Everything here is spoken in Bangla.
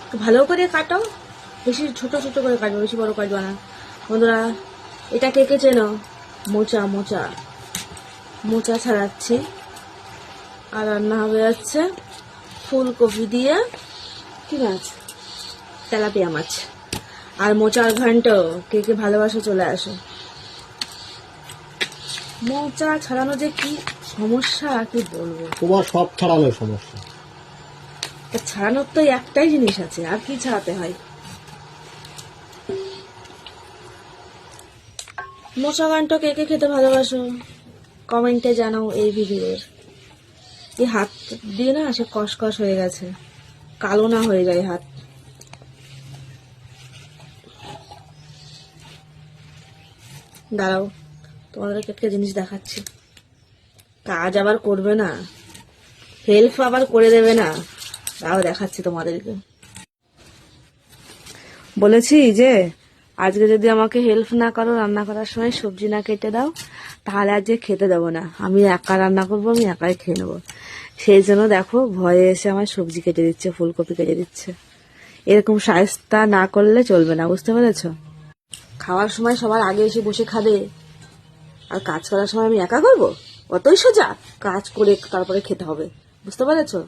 একটু ভালো করে কাটো, বেশি ছোট ছোট করে কাটবে, বেশি বড় কাটবে না। বন্ধুরা, এটা কে কে চেনো? মোচা মোচা মোচা ছাড়াচ্ছি। আর রান্না হবে যাচ্ছে ফুলকপি দিয়ে, ঠিক আছে, তেলাপিয়া মাছ আর মোচার ঘন্ট। কে কে ভালোবাসো চলে আসো। মোচা ছাড়ানো যে কি সমস্যা কি বলবো। তোমার সব ছাড়ানোর সমস্যা। তা ছাড়ানোর তো একটাই জিনিস আছে, আর কি ছাড়াতে হয়? মোচা ঘন্ট কে কে খেতে ভালোবাসো কমেন্টে জানাও এই ভিডিওর। এই হাত দিয়ে না সে কসকস হয়ে গেছে, কালো না হয়ে যায় হাত। দাঁড়াও, তোমাদেরকে একটা জিনিস দেখাচ্ছি। কাজ আবার করবে না, হেল্প আবার করে দেবে না, তাও দেখাচ্ছি তোমাদেরকে। বলেছি যে আজকে যদি আমাকে হেল্প না করো রান্না করার সময়, সবজি না কেটে দাও, তাহলে আজকে খেতে দেবো না। আমি একা রান্না করবো, আমি একাই খেয়ে নেবো। সেই জন্য দেখো ভয়ে এসে আমার সবজি কেটে দিচ্ছে, ফুলকপি কেটে দিচ্ছে। এরকম শায়েস্তা না করলে চলবে না, বুঝতে পেরেছো? খাওয়ার সময় সবার আগে এসে বসে খাবে, আর কাজ করার সময় আমি একা করবো? অতই সোজা? কাজ করে তারপরে খেতে হবে, বুঝতে পেরেছো?